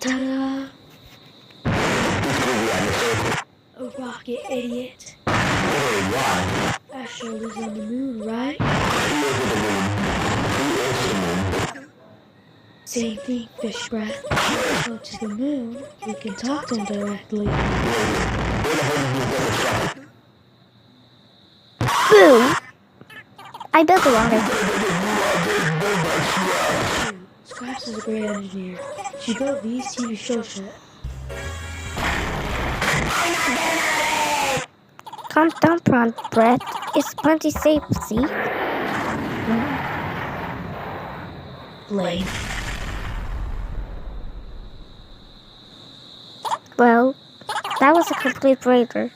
Ta-da! A rocket, idiot. Astro lives on the moon, right? Same thing, fish breath. Go to the moon, we can talk to him directly. Boo! I built the water. Shoot, Scraps is a great engineer. She built these TV show shit. Calm down, prawn breath. It's plenty safe, see? Lame. Well, that was a complete breaker.